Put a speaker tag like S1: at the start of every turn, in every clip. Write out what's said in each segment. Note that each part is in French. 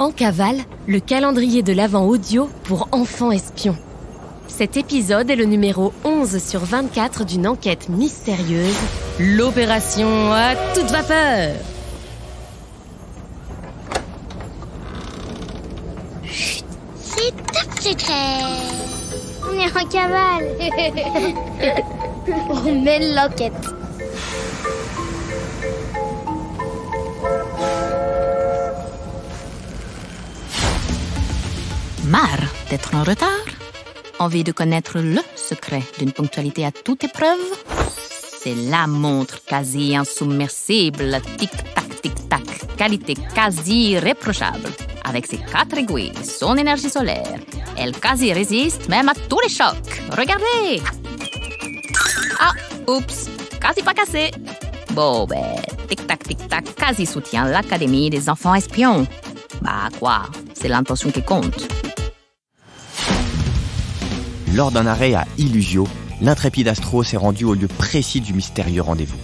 S1: En cavale, le calendrier de l'Avent audio pour enfants espions. Cet épisode est le numéro 11 sur 24 d'une enquête mystérieuse, l'opération à toute vapeur.
S2: Chut, c'est top secret. On est en cavale. On mène l'enquête.
S3: Marre d'être en retard? Envie de connaître le secret d'une ponctualité à toute épreuve? C'est la montre quasi insubmersible, tic-tac, tic-tac, qualité quasi irréprochable. Avec ses 4 aiguilles, son énergie solaire, elle quasi résiste même à tous les chocs. Regardez! Ah, oups, quasi pas cassé. Bon, tic-tac, tic-tac, quasi soutient l'Académie des enfants espions. Bah quoi, c'est l'intention qui compte.
S4: Lors d'un arrêt à Illusio, l'intrépide Astro s'est rendu au lieu précis du mystérieux rendez-vous.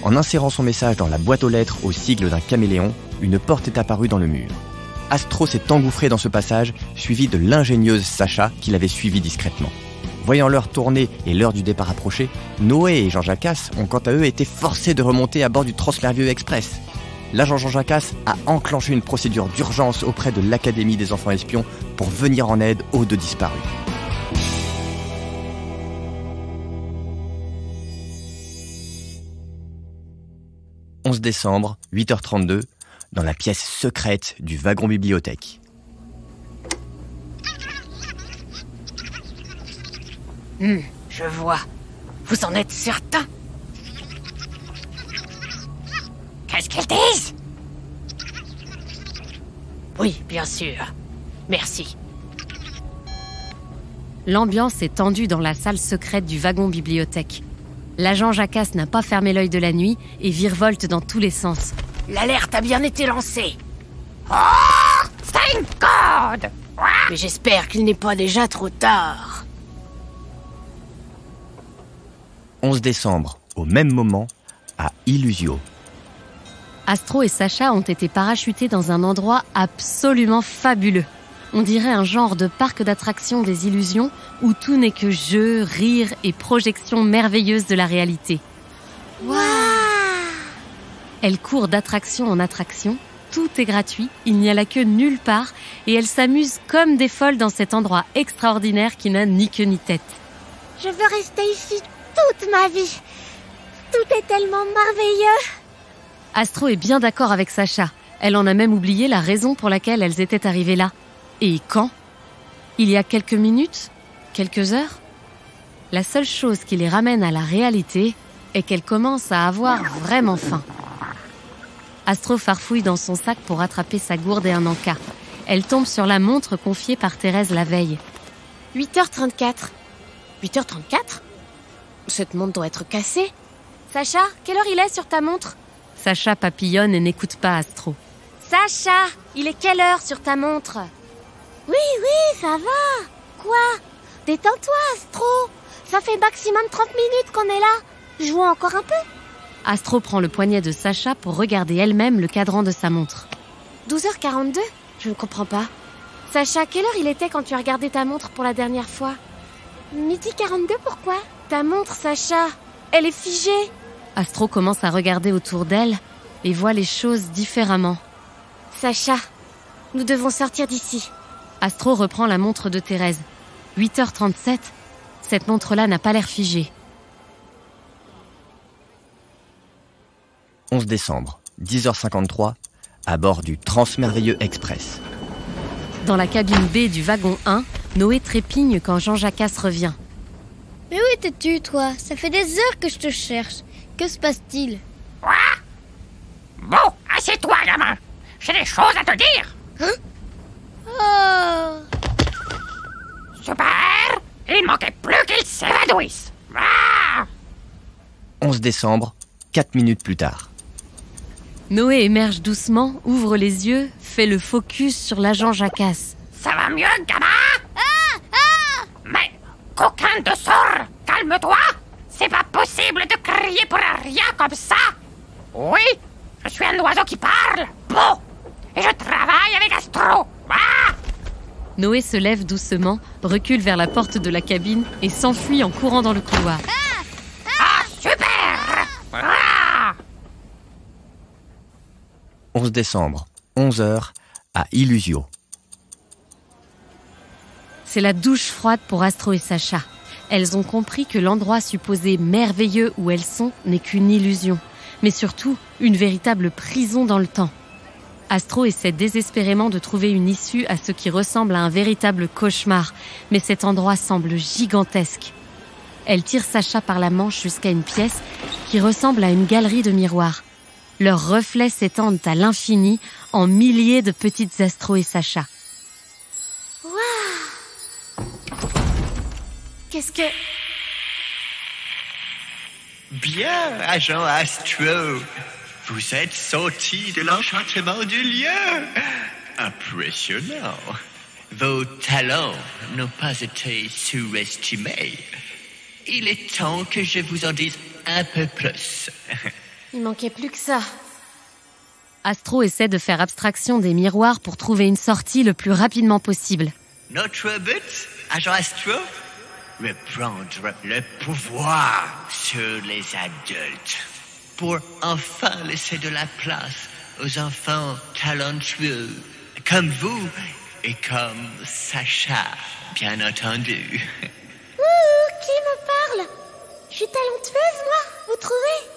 S4: En insérant son message dans la boîte aux lettres au sigle d'un caméléon, une porte est apparue dans le mur. Astro s'est engouffré dans ce passage, suivi de l'ingénieuse Sacha qui l'avait suivi discrètement. Voyant l'heure tourner et l'heure du départ approcher, Noé et Jean Jacasse ont quant à eux été forcés de remonter à bord du Transmerveilleux Express. L'agent Jean Jacasse a enclenché une procédure d'urgence auprès de l'Académie des enfants espions pour venir en aide aux 2 disparus. « 11 décembre, 8h32, dans la pièce secrète du wagon bibliothèque. »
S1: Je vois. Vous en êtes certain?
S5: Qu'est-ce qu'ils disent?
S1: Oui, bien sûr. Merci. L'ambiance est tendue dans la salle secrète du wagon bibliothèque. L'agent Jacasse n'a pas fermé l'œil de la nuit et virevolte dans tous les sens.
S5: L'alerte a bien été lancée. Oh, thank God!
S1: Mais j'espère qu'il n'est pas déjà trop tard.
S4: 11 décembre, au même moment, à Illusio.
S1: Astro et Sacha ont été parachutés dans un endroit absolument fabuleux. On dirait un genre de parc d'attractions des illusions où tout n'est que jeu, rire et projection merveilleuse de la réalité.
S2: Waouh!
S1: Elle court d'attraction en attraction, tout est gratuit, il n'y a la queue nulle part et elle s'amuse comme des folles dans cet endroit extraordinaire qui n'a ni queue ni tête.
S2: Je veux rester ici toute ma vie. Tout est tellement merveilleux.
S1: Astro est bien d'accord avec Sacha. Elle en a même oublié la raison pour laquelle elles étaient arrivées là. Et quand? Il y a quelques minutes? Quelques heures? La seule chose qui les ramène à la réalité est qu'elles commencent à avoir vraiment faim. Astro farfouille dans son sac pour attraper sa gourde et un encas. Elle tombe sur la montre confiée par Thérèse la veille. 8h34. 8h34? Cette montre doit être cassée. Sacha, quelle heure il est sur ta montre? Sacha papillonne et n'écoute pas Astro. Sacha, il est quelle heure sur ta montre?
S2: Oui, ça va. Quoi? Détends-toi, Astro. Ça fait maximum 30 minutes qu'on est là. Jouons encore un peu.
S1: Astro prend le poignet de Sacha pour regarder elle-même le cadran de sa montre. 12h42? Je ne comprends pas. Sacha, quelle heure il était quand tu as regardé ta montre pour la dernière fois? 12h42, pourquoi? Ta montre, Sacha, elle est figée. Astro commence à regarder autour d'elle et voit les choses différemment. Sacha, nous devons sortir d'ici. Astro reprend la montre de Thérèse. 8h37, cette montre-là n'a pas l'air figée.
S4: 11 décembre, 10h53, à bord du Transmerveilleux Express.
S1: Dans la cabine B du wagon 1, Noé trépigne quand Jean Jacasse revient.
S2: Mais où étais-tu, toi? Ça fait des heures que je te cherche. Que se passe-t-il?
S5: Quoi? Bon, assieds-toi, gamin. J'ai des choses à te dire.
S2: Hein? Oh!
S5: Super! Il manquait plus qu'il s'évanouisse. Ah!
S4: 11 décembre, 4 minutes plus tard.
S1: Noé émerge doucement, ouvre les yeux, fait le focus sur l'agent Jacasse.
S5: Ça va mieux, gamin? Mais, coquin de sort, calme-toi. C'est pas possible de crier pour rien comme ça. Oui, je suis un oiseau qui parle. Bon, et je travaille avec Astro. Ah!
S1: Noé se lève doucement, recule vers la porte de la cabine et s'enfuit en courant dans le couloir.
S5: Ah, super! Ah!
S4: 11 décembre, 11h, à Illusio.
S1: C'est la douche froide pour Astro et Sacha. Elles ont compris que l'endroit supposé merveilleux où elles sont n'est qu'une illusion, mais surtout une véritable prison dans le temps. Astro essaie désespérément de trouver une issue à ce qui ressemble à un véritable cauchemar, mais cet endroit semble gigantesque. Elle tire Sacha par la manche jusqu'à une pièce qui ressemble à une galerie de miroirs. Leurs reflets s'étendent à l'infini en milliers de petites Astro et Sacha.
S2: Qu'est-ce que...
S6: Bien, agent Astro. Vous êtes sorti de l'enchantement du lieu. Impressionnant. Vos talents n'ont pas été sous-estimés. Il est temps que je vous en dise un peu plus.
S2: Il manquait plus que ça.
S1: Astro essaie de faire abstraction des miroirs pour trouver une sortie le plus rapidement possible.
S6: Notre but, agent Astro, reprendre le pouvoir sur les adultes pour enfin laisser de la place aux enfants talentueux comme vous et comme Sacha, bien entendu.
S2: Qui me parle? Je suis talentueuse, moi, vous trouvez?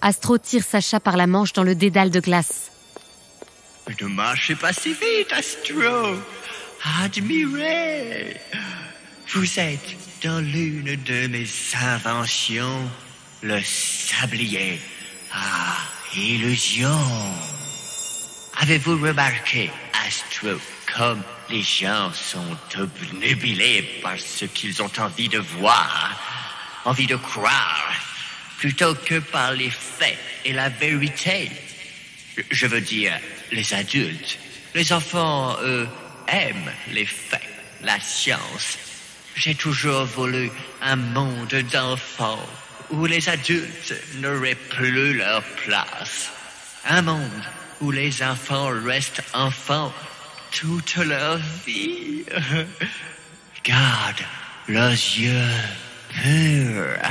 S1: Astro tire Sacha par la manche dans le dédale de glace.
S6: Ne marchez pas si vite, Astro. Admirez. Vous êtes dans l'une de mes inventions, le sablier à illusion. Avez-vous remarqué, Astro, comme les gens sont obnubilés par ce qu'ils ont envie de voir, envie de croire, plutôt que par les faits et la vérité? Je veux dire, les adultes. Les enfants, eux, aiment les faits, la science. J'ai toujours voulu un monde d'enfants où les adultes n'auraient plus leur place. Un monde où les enfants restent enfants toute leur vie. Garde leurs yeux purs.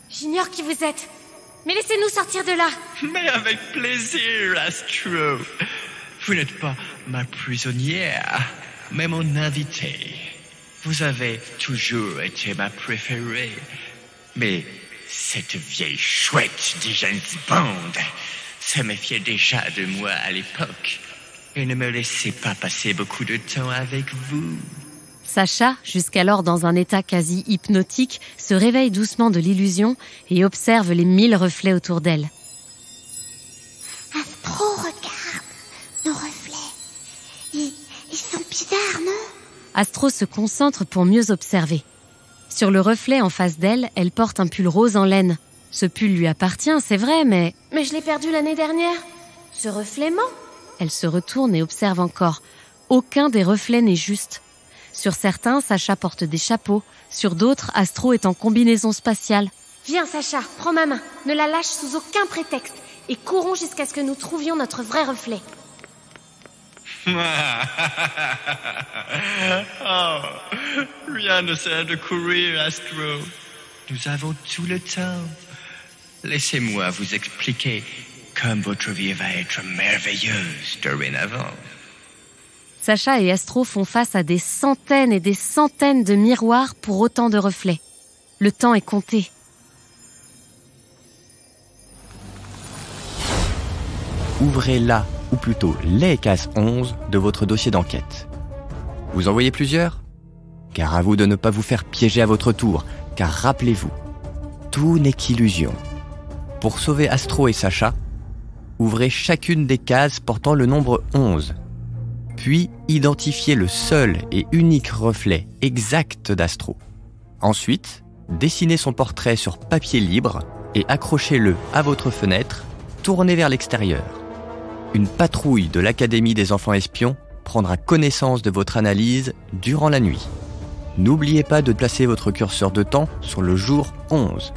S2: J'ignore qui vous êtes, mais laissez-nous sortir de là.
S6: Mais avec plaisir, Astro. Vous n'êtes pas ma prisonnière, mais mon invitée. Vous avez toujours été ma préférée. Mais cette vieille chouette de James Bond se méfiait déjà de moi à l'époque et ne me laissait pas passer beaucoup de temps avec vous.
S1: Sacha, jusqu'alors dans un état quasi hypnotique, se réveille doucement de l'illusion et observe les 1000 reflets autour d'elle.
S2: Astro, regarde nos reflets. Ils sont bizarres, non?
S1: Astro se concentre pour mieux observer. Sur le reflet en face d'elle, elle porte un pull rose en laine. Ce pull lui appartient, c'est vrai, mais...
S2: Mais je l'ai perdu l'année dernière. Ce reflet ment.
S1: Elle se retourne et observe encore. Aucun des reflets n'est juste. Sur certains, Sacha porte des chapeaux. Sur d'autres, Astro est en combinaison spatiale.
S2: Viens, Sacha, prends ma main. Ne la lâche sous aucun prétexte. Et courons jusqu'à ce que nous trouvions notre vrai reflet.
S6: Oh, rien ne sert de courir, Astro. Nous avons tout le temps. Laissez-moi vous expliquer comme votre vie va être merveilleuse dorénavant.
S1: Sacha et Astro font face à des centaines et des centaines de miroirs pour autant de reflets. Le temps est compté.
S4: Ouvrez la, ou plutôt les cases 11 de votre dossier d'enquête. Vous en voyez plusieurs ? Gare à vous de ne pas vous faire piéger à votre tour, car rappelez-vous, tout n'est qu'illusion. Pour sauver Astro et Sacha, ouvrez chacune des cases portant le nombre 11. Puis identifiez le seul et unique reflet exact d'Astro. Ensuite, dessinez son portrait sur papier libre et accrochez-le à votre fenêtre, tourné vers l'extérieur. Une patrouille de l'Académie des enfants espions prendra connaissance de votre analyse durant la nuit. N'oubliez pas de placer votre curseur de temps sur le jour 11.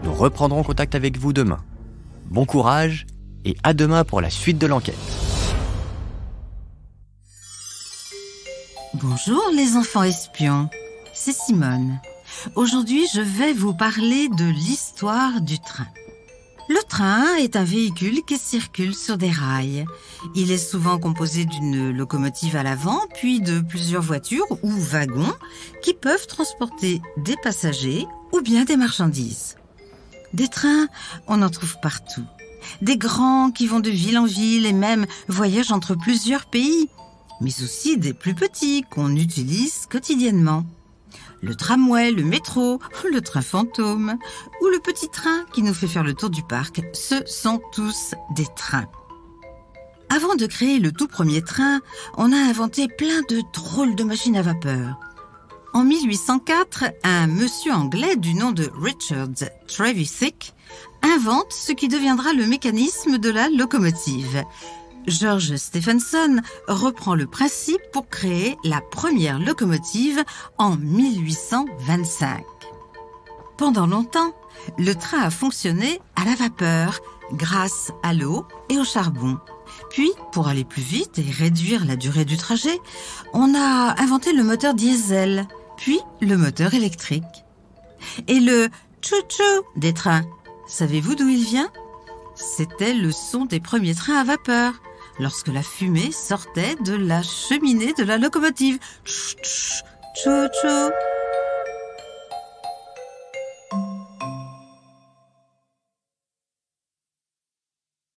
S4: Nous reprendrons contact avec vous demain. Bon courage et à demain pour la suite de l'enquête.
S7: Bonjour les enfants espions, c'est Simone. Aujourd'hui, je vais vous parler de l'histoire du train. Le train est un véhicule qui circule sur des rails. Il est souvent composé d'une locomotive à l'avant, puis de plusieurs voitures ou wagons qui peuvent transporter des passagers ou bien des marchandises. Des trains, on en trouve partout. Des grands qui vont de ville en ville et même voyagent entre plusieurs pays, mais aussi des plus petits qu'on utilise quotidiennement. Le tramway, le métro, le train fantôme ou le petit train qui nous fait faire le tour du parc, ce sont tous des trains. Avant de créer le tout premier train, on a inventé plein de drôles de machines à vapeur. En 1804, un monsieur anglais du nom de Richard Trevithick invente ce qui deviendra le mécanisme de la locomotive. George Stephenson reprend le principe pour créer la première locomotive en 1825. Pendant longtemps, le train a fonctionné à la vapeur, grâce à l'eau et au charbon. Puis, pour aller plus vite et réduire la durée du trajet, on a inventé le moteur diesel, puis le moteur électrique. Et le tchou-tchou des trains, savez-vous d'où il vient? C'était le son des premiers trains à vapeur, lorsque la fumée sortait de la cheminée de la locomotive. Tchou-tchou, tchou-tchou.